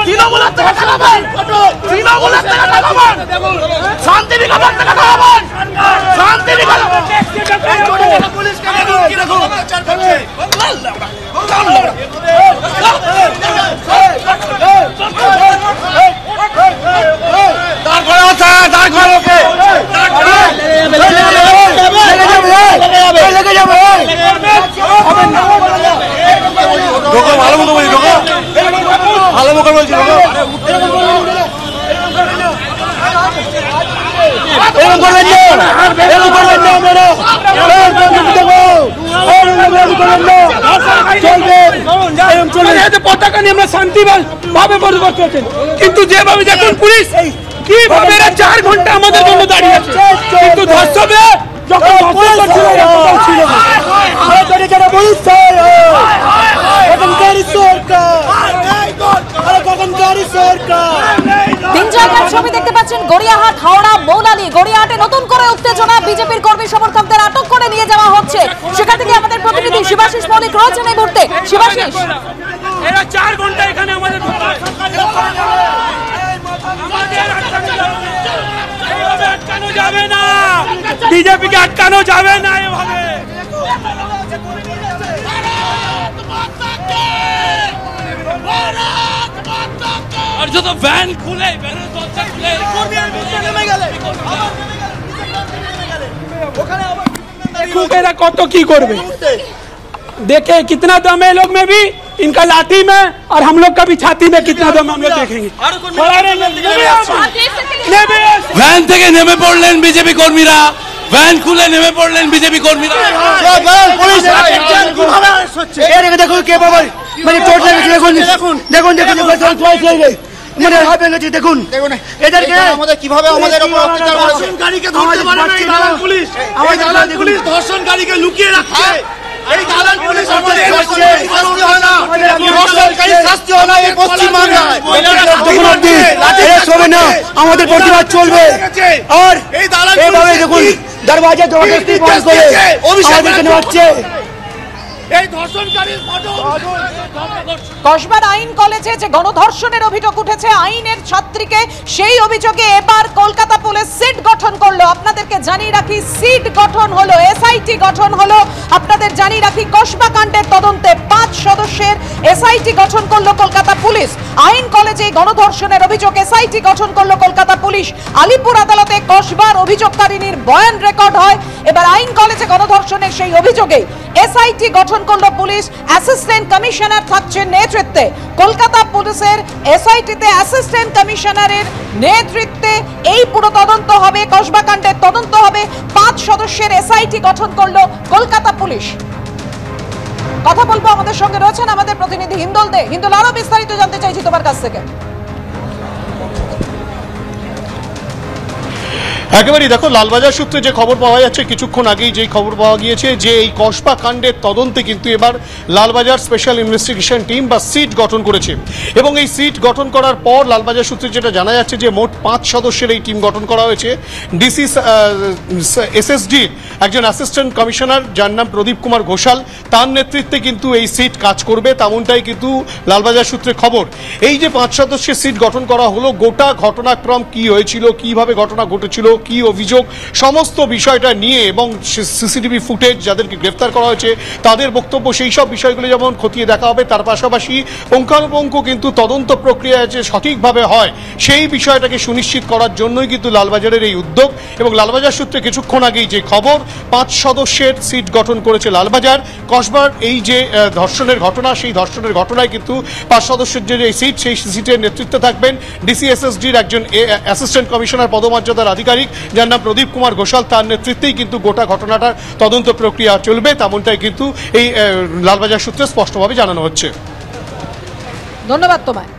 তৃণমূলের থেকে টাকা পান, তৃণমূলের থেকে টাকা পান, শান্তি নিকেতন থেকে টাকা পান, শান্তি নিকেতন ভালো মতো বলি, ভালো মতো বলছি। পতাকা নিয়ে আমরা শান্তি ভাবে বসবাস করছেন, কিন্তু যেভাবে দেখুন পুলিশ কিভাবে 4 ঘন্টা আমাদের জন্য দাঁড়িয়ে আছে, কিন্তু ধর্ষকরা যখন তিন জায়গার ছবি দেখতে পাচ্ছেন। গড়িয়াহাট, হাওড়া, মৌলালী। গড়িয়াহাটে নতুন করে উত্তেজনা, বিজেপির কর্মী সমর্থকদের আটক করে নিয়ে যাওয়া হচ্ছে। সেখান থেকে আমাদের প্রতিনিধি শিবাশিস মৌলিক রয়েছেন এই মুহূর্তে। শিবাশিস, এরা 4 ঘন্টা এখানে আমাদের আটকানো যাবে না, বিজেপিকে আটকানো যাবে না এভাবে। আর যত ভ্যান খুলে এরা কত কি করবে देखे कितना दम है लोग में भी, इनका लाठी में और हम लोग का भी छाती में कितना दम हम लोग देखेंगे। ভ্যান থেকে নেমে পড়লেন বিজেপি কর্মীরা, ভ্যান খুলে নেমে পড়লেন বিজেপি কর্মীরা। দেখুন কে বাবা মানে চোট লেগেছে, দেখুন দেখুন দেখুন মানে দেখুন এদেরকে আমাদের কিভাবে আমাদের উপর অত্যাচার করেছে। গাড়িকে ধরতে পারে না এই দালাল পুলিশ, এই দালাল পুলিশ ধর্ষণ গাড়িকে লুকিয়ে রাখছে। এই দালাল পুলিশ আমাদের শাস্তি হয় না, ধর্ষণকারী শাস্তি হয় না এই পশ্চিম বাংলায়। শোবে না, আমাদের প্রতিবাদ চলবে। আর এই দালাল পুলিশ দেখুন দরওয়াজা জবরদস্তি বন্ধ করে আমাদেরকে নেওয়াচ্ছে। এই ধর্ষণকারীর ফটো কসবার আইন কলেজে যে গণধর্ষণের অভিযোগ উঠেছে আইনের ছাত্রীকে, সেই অভিযোগে এবার কলকাতা পুলিশ সিট গঠন করলো। আপনাদেরকে জানিয়ে রাখি সিট গঠন হলো, এসআইটি গঠন হলো। আপনাদের জানিয়ে রাখি কসবা কাণ্ডের তদন্তে 5 সদস্যের এসআইটি গঠন করলো কলকাতা পুলিশ। আইন কলেজে গণধর্ষণের অভিযোগ এসআইটি গঠন করলো কলকাতা পুলিশ। আলিপুর আদালতে কসবার অভিযোগকারিনীর বয়ান রেকর্ড হয়। এবার আইন কলেজে গণধর্ষণের সেই অভিযোগে এসআইটি গঠন করলো পুলিশ। অ্যাসিস্ট্যান্ট কমিশনার থাকছেন নেতৃত্বে। কলকাতা পুলিশের এসআইটিতে অ্যাসিস্ট্যান্ট কমিশনারের নেতৃত্বে এই পুরো তদন্ত হবে, কসবা কাণ্ডের তদন্ত হবে। 5 সদস্যের এসআইটি গঠন করলো কলকাতা পুলিশ। কথা বলবো, আমাদের সঙ্গে রয়েছেন আমাদের প্রতিনিধি হিন্দল দে। হিন্দল, আরো বিস্তারিত জানতে চাইছি তোমার কাছ থেকে। একেবারেই দেখো, লালবাজার সূত্রে যে খবর পাওয়া যাচ্ছে, কিছুক্ষণ আগেই যেই খবর পাওয়া গিয়েছে যে এই কসবা কাণ্ডের তদন্তে কিন্তু এবার লালবাজার স্পেশাল ইনভেস্টিগেশন টিম বা সিট গঠন করেছে। এবং এই সিট গঠন করার পর লালবাজার সূত্রে যেটা জানা যাচ্ছে যে মোট 5 সদস্যের এই টিম গঠন করা হয়েছে। ডিসি এসএসডি একজন অ্যাসিস্ট্যান্ট কমিশনার যার নাম প্রদীপ কুমার ঘোষাল, তার নেতৃত্বে কিন্তু এই সিট কাজ করবে, তেমনটাই কিন্তু লালবাজার সূত্রে খবর। এই যে 5 সদস্যের সিট গঠন করা হলো, গোটা ঘটনাক্রম কি হয়েছিল, কিভাবে ঘটনা ঘটেছিল, কি অভিযোগ, সমস্ত বিষয়টা নিয়ে এবং সিসিটিভি ফুটেজ যাদেরকে গ্রেফতার করা হয়েছে তাদের বক্তব্য, সেই সব বিষয়গুলো যেমন খতিয়ে দেখা হবে, তার পাশাপাশি পুঙ্খানুপুঙ্খ কিন্তু তদন্ত প্রক্রিয়া যে সঠিকভাবে হয় সেই বিষয়টাকে সুনিশ্চিত করার জন্যই কিন্তু লালবাজারের এই উদ্যোগ। এবং লালবাজার সূত্রে কিছুক্ষণ আগেই যে খবর, 5 সদস্যের সিট গঠন করেছে লালবাজার। কসবার এই যে ধর্ষণের ঘটনা, সেই ধর্ষণের ঘটনায় কিন্তু 5 সদস্যের যে সিট, সেই সিটের নেতৃত্বে থাকবেন ডিসিএসএসডির একজন অ্যাসিস্ট্যান্ট কমিশনার পদমর্যাদার আধিকারিক যার নাম প্রদীপ কুমার ঘোষাল, তার নেতৃত্বেই কিন্তু গোটা ঘটনাটার তদন্ত প্রক্রিয়া চলবে, তেমনটাই কিন্তু এই লালবাজার সূত্রে স্পষ্টভাবে জানানো হচ্ছে। ধন্যবাদ তোমায়।